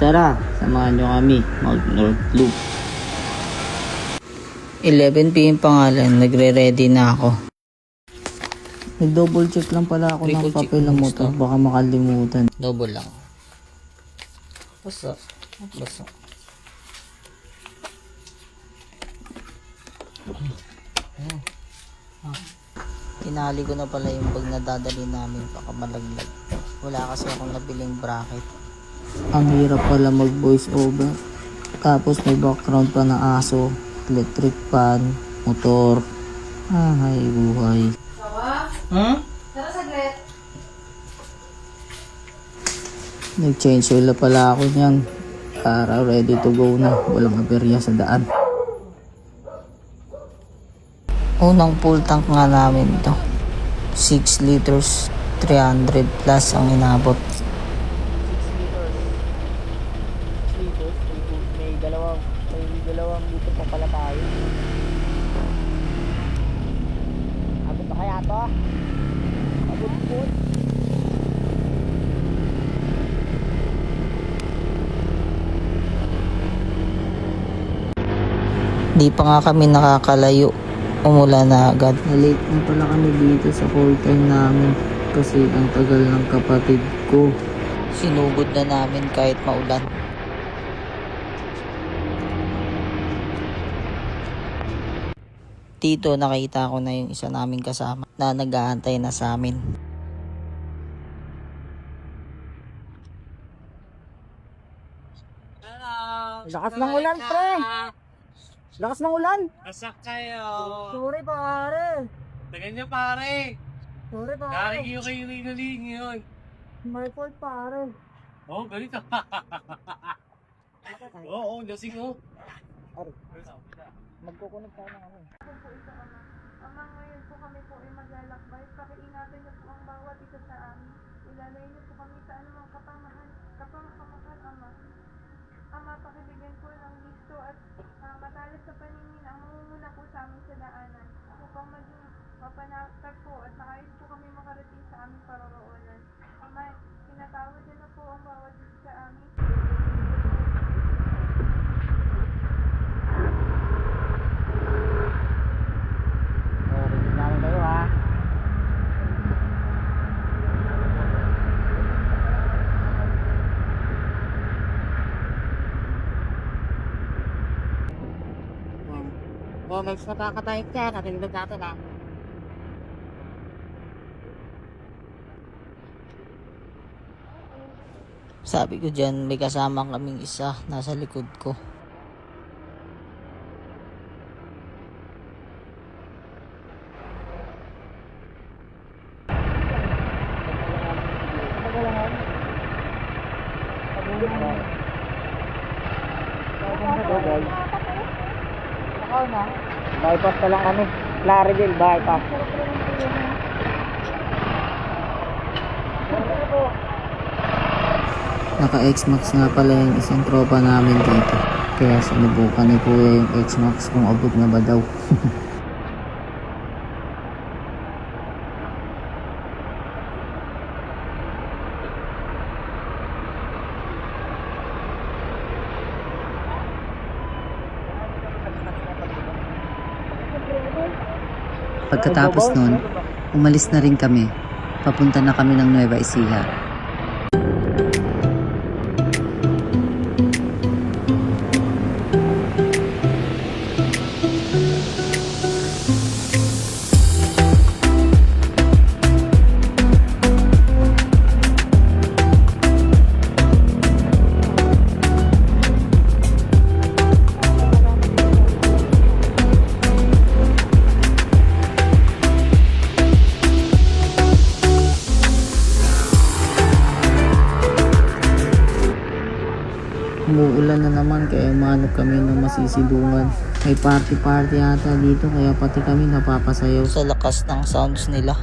Tara, samahan nyo kami mag-North Loop. 11 PM pangalan, nagre-ready na ako. Nag-double check lang pala ako ng papel ng motor, baka makalimutan. Double lang. Basta. Tinali ko na pala yung bag na dadali namin, baka malaglag. Wala kasi akong nabiling bracket. Ang hirap pala mag voice over. Tapos may background pa ng aso, electric fan, motor. Ay buhay. Tara saglit. Nag-change oil na pala ako niyan. Para ready to go na. Walang aberya sa daan. Unang full tank nga namin to. 6 liters, 300 plus ang inabot. 6 liters? May dalawang dito pa pala tayo. Abot na kaya to? Abot po. Di pa nga kami nakakalayo. Umulan na agad. Late na pala kami dito sa call time namin kasi ang tagal ng kapatid ko. Sinugod na namin kahit maulan. Dito nakita ko na yung isa naming kasama na nag-aantay na sa amin. Lakas ng ulan, pre! Lakas ng ulan! Asak kayo! Sorry, pare! Tagal niyo pare! Sorry, pare! Galing kayo kayo ring yun! My fault, pare! Oh, ganito! Oo, lasing oh! Magkukunig tayo ng ano. Ama, ngayon po kami po ay maglalakbay. Pakiingatan niyo po ang bawat isa sa amin. Ilalayo niyo po kami sa anumang kapamakan, Ama. Ama, pakibigyan po ng listo at matalas sa paningin ang mangunguna po sa amin sa daanan. Upang maging mapanatag po at maayos po kami makarating sa aming paroroonan. Ama, tinatawad niyo na po ang bawat isa sa amin. Next na kakatayip dyan, natindog natin ha. Sabi ko dyan, may kasama kaming isa nasa likod ko. Bypass pa lang kami. Clariville bypass. Naka X-Max nga pala yung isang tropa namin dito. Kaya sinubukan ni Kuya yung X-Max kung abot na ba daw. Pagkatapos nun, umalis na rin kami. Papunta na kami ng Nueva Ecija. Umuulan na naman kaya umanap kami ng masisilungan. May party ata dito kaya pati kami napapasayaw sa lakas ng sounds nila.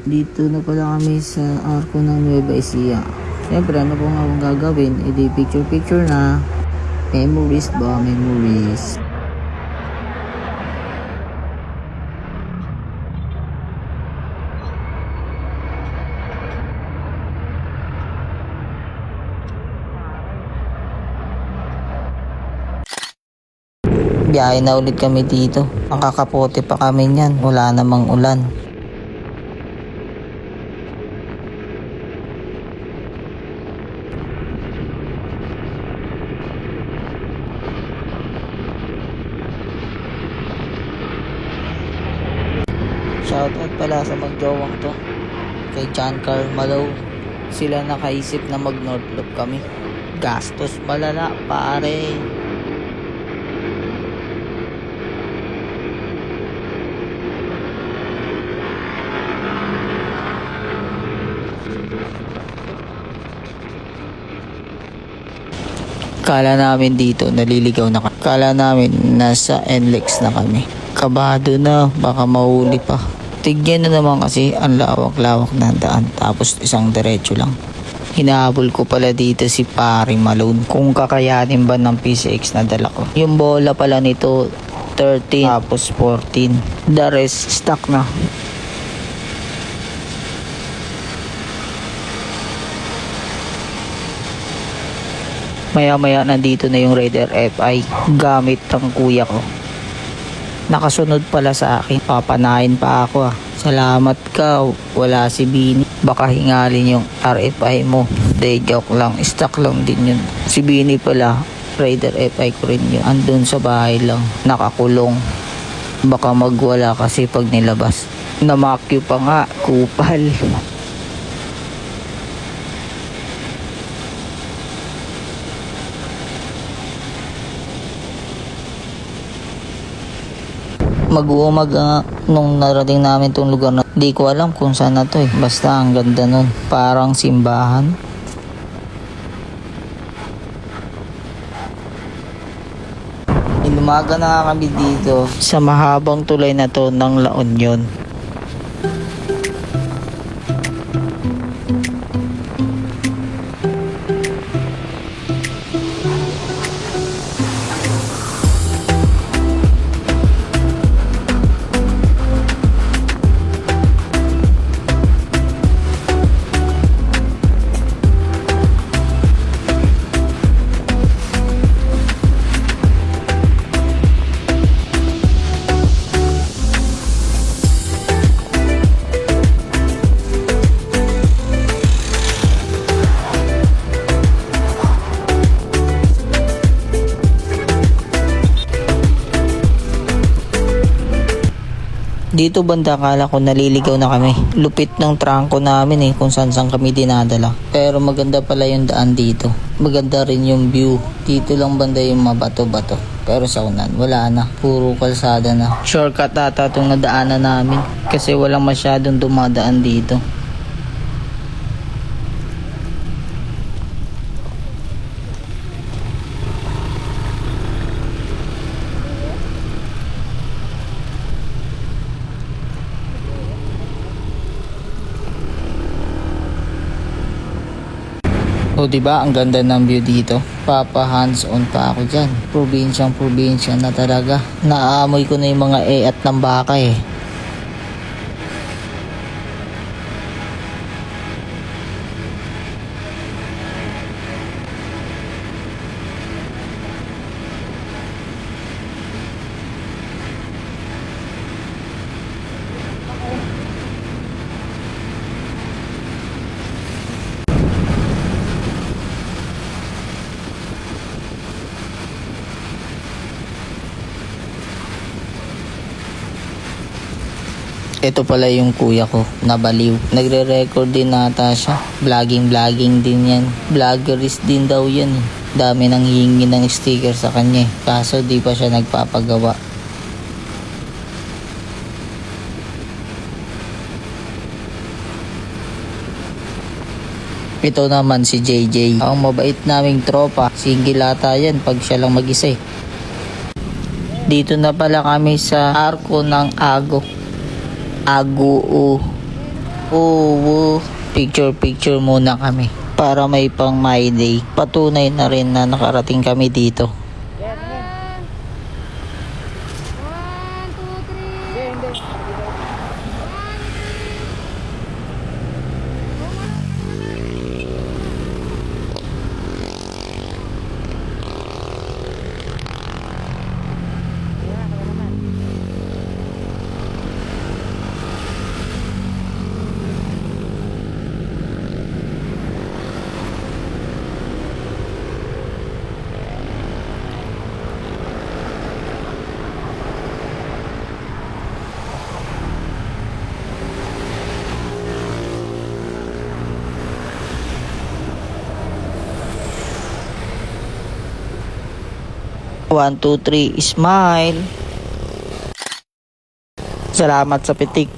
Dito na pala kami sa arko ng Nueva Ecija. Siyempre ano po nga akong gagawin? E di picture na. Memories ba? Memories. Biyahe na ulit kami dito. Ang kakapote pa kami niyan. Wala namang ulan. Shoutout pala sa magjowang to. Kay John Carl Malo. Sila nakaisip na mag North Loop kami. Gastos malala pare. Kala namin dito naliligaw na kami. Kala namin nasa NLEX na kami. Kabado na, baka mahuli pa. Tigyan na naman kasi ang lawak-lawak na daan, tapos isang diretso lang. Hinahabol ko pala dito si Paring Malone kung kakayanin ba ng PCX na dala ko. Yung bola pala nito 13 tapos 14. The rest stuck na. Maya-maya nandito na yung Raider FI gamit ng kuya ko. Nakasunod pala sa akin. Papanahin pa ako ah. Salamat ka. Wala si Bini. Baka hingalin yung RFI mo. Day joke lang. Stock lang din yun. Si Bini pala. Raider FI ko rin yun. Andun sa bahay lang. Nakakulong. Baka magwala kasi pag nilabas. Namakyo pa nga. Kupal. Mag-uumaga nung narating namin tong lugar na di ko alam kung saan na to eh. Basta ang ganda nun. Parang simbahan. Inumaga na nga kami dito sa mahabang tulay na to ng La Union. Dito banda akala ko naliligaw na kami. Lupit ng trangko namin eh kung saan kami dinadala. Pero maganda pala yung daan dito. Maganda rin yung view. Dito lang banda yung mabato-bato. Pero sa unan, wala na. Puro kalsada na. Shortcut ata itong nadaanan namin. Kasi walang masyadong dumadaan dito. O diba ang ganda ng view dito? Papa hands on pa ako dyan. Probinsya na talaga. Naaamoy ko na yung mga at ng baka eh. Ito pala yung kuya ko, nabaliw. Nagre-record din nata siya. Vlogging din yan. Vloggerist din daw yan eh. Dami nang hihingi ng sticker sa kanya eh. Kaso di pa siya nagpapagawa. Ito naman si JJ. Ang mabait naming tropa. Single ata yan pag siya lang mag-isa eh. Dito na pala kami sa arko ng Ago. Picture muna kami. para may pang my day. Patunay na rin na nakarating kami dito. One, two, three, smile. Salamat sa pitik.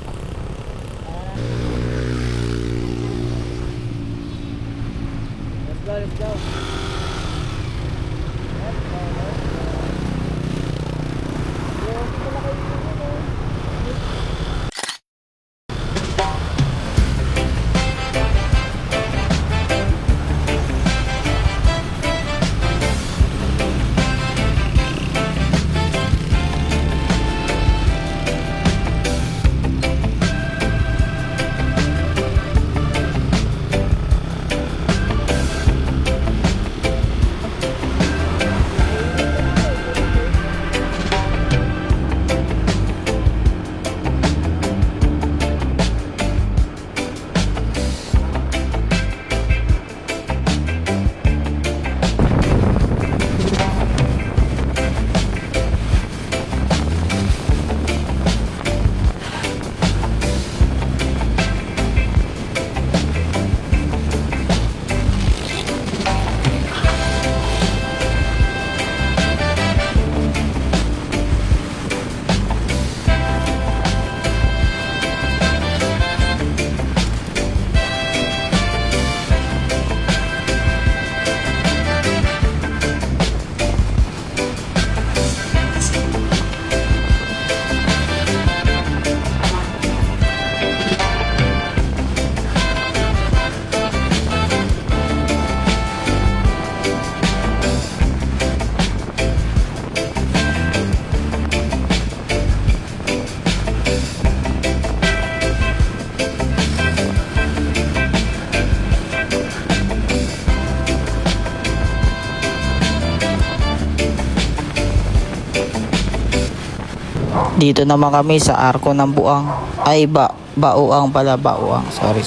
Dito naman kami sa Arko ng Buang. Ay Bauang pala, Bauang. Sorry.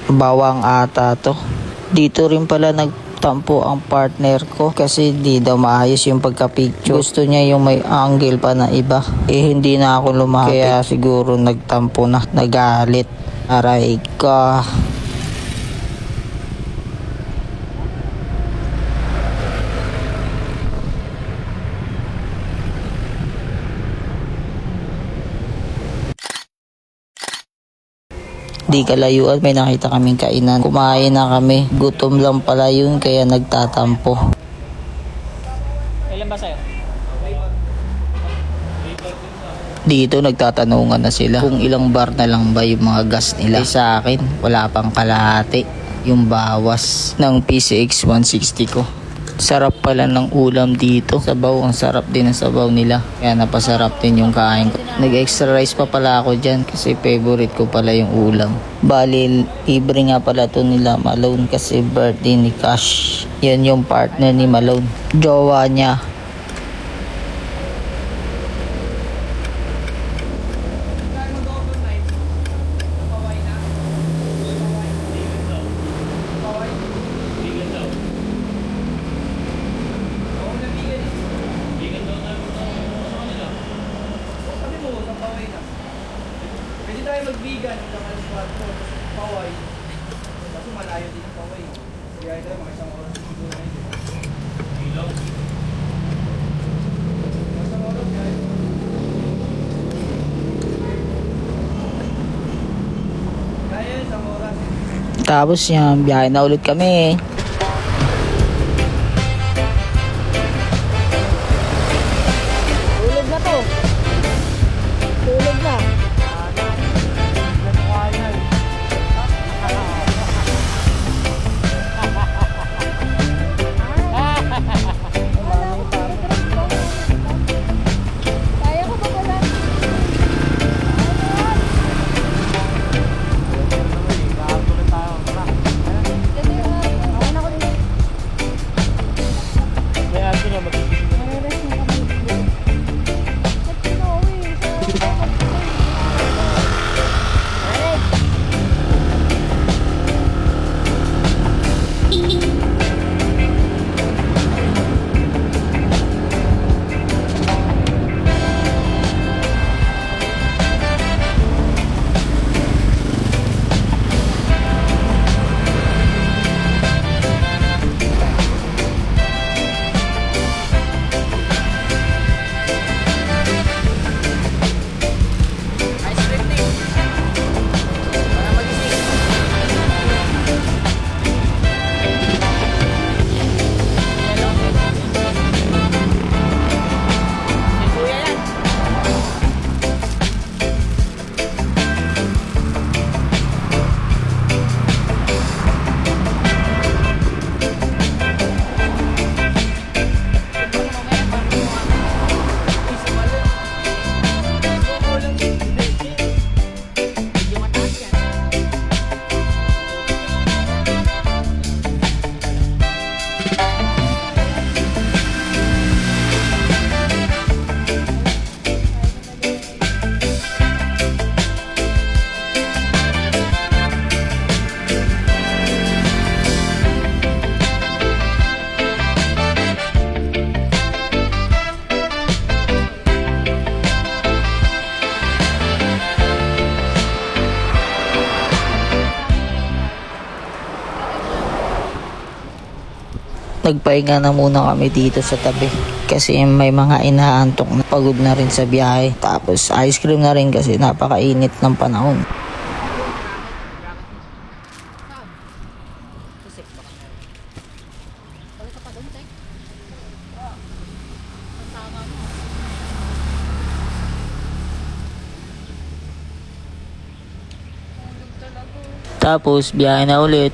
Bawang ata to. Dito rin pala nagtampo ang partner ko kasi di daw maayos yung pagka-picture. Gusto niya yung may angle pa na iba. Hindi na ako lumapit. Kaya siguro nagtampo na. Nagalit. Aray ka. Di kalayuan may nakita kaming kainan. Kumain na kami. Gutom lang pala yun kaya nagtatampo. Ilan ba sa'yo? Dito nagtatanungan na sila kung ilang bar na lang ba yung mga gas nila. Sa akin wala pang kalahati yung bawas ng PCX 160 ko. Sarap pala ng ulam dito. Sabaw, ang sarap din ang sabaw nila. Kaya napasarap din yung kain ko. Nag-extra rice pa pala ako dyan kasi favorite ko pala yung ulam. Bali, libre nga pala to nila Malone kasi birthday ni Cash. Yan yung partner ni Malone. Jowa niya. Pwede tayo magbigan ng spot ko, Paway. Kaso malayo din ang Paway. Kaya ito mga isang oras siguro na yun. Isang oras guys. Kaya isang oras. Tapos yan, biyahe na ulit kami. Tulog na to. Tulog na. niya, magiging na. Mariras niya kami dito. Ba't pinauwi? Nagpahinga na muna kami dito sa tabi kasi may mga inaantok na pagod na rin sa biyahe. Tapos ice cream na rin kasi napakainit ng panahon. Tapos biyahe na ulit.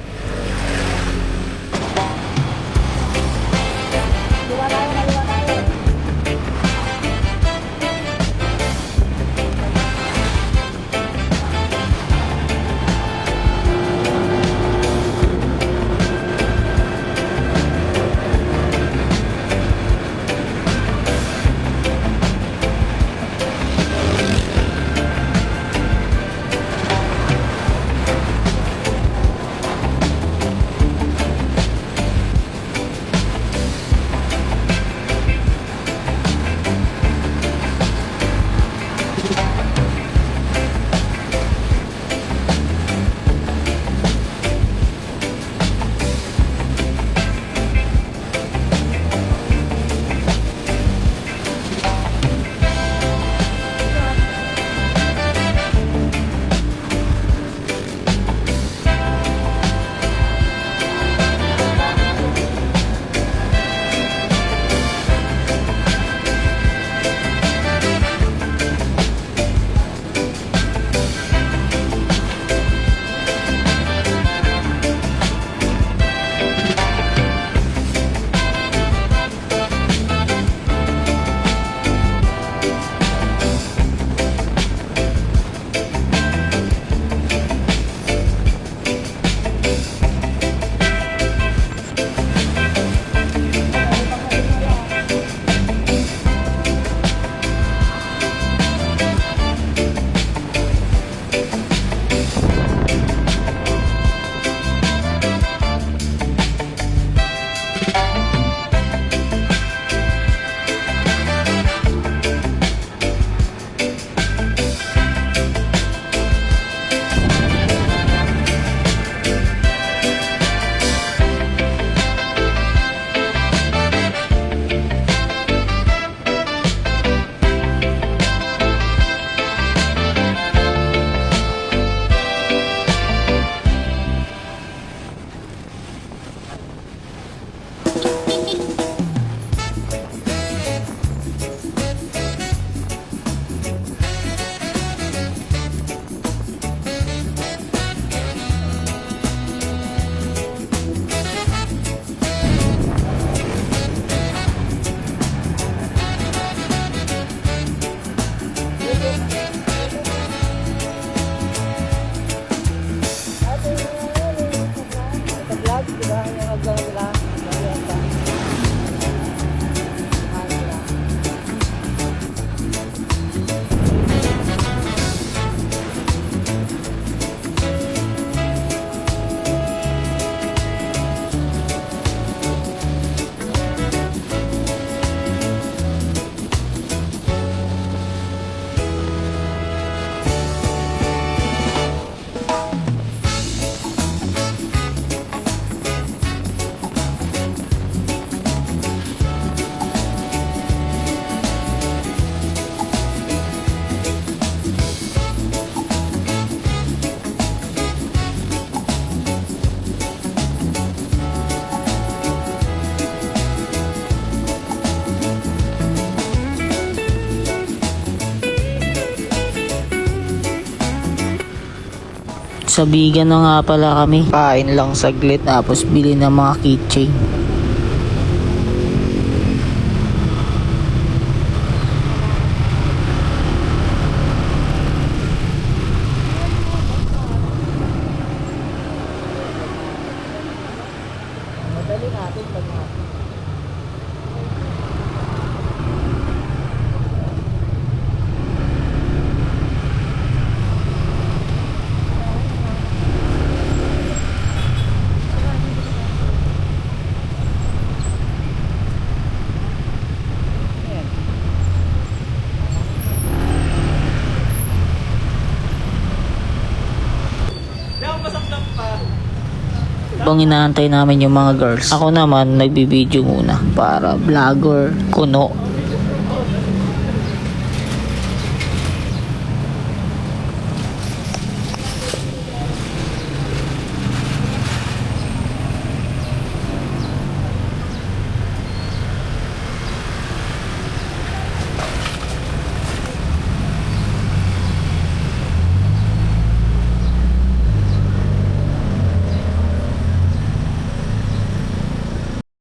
Nasa Bigan na nga pala kami. Kain lang saglit tapos bili ng mga keychain. Madali natin pag natin. Habang inaantay namin yung mga girls, ako naman nagbibideo muna para vlogger kuno.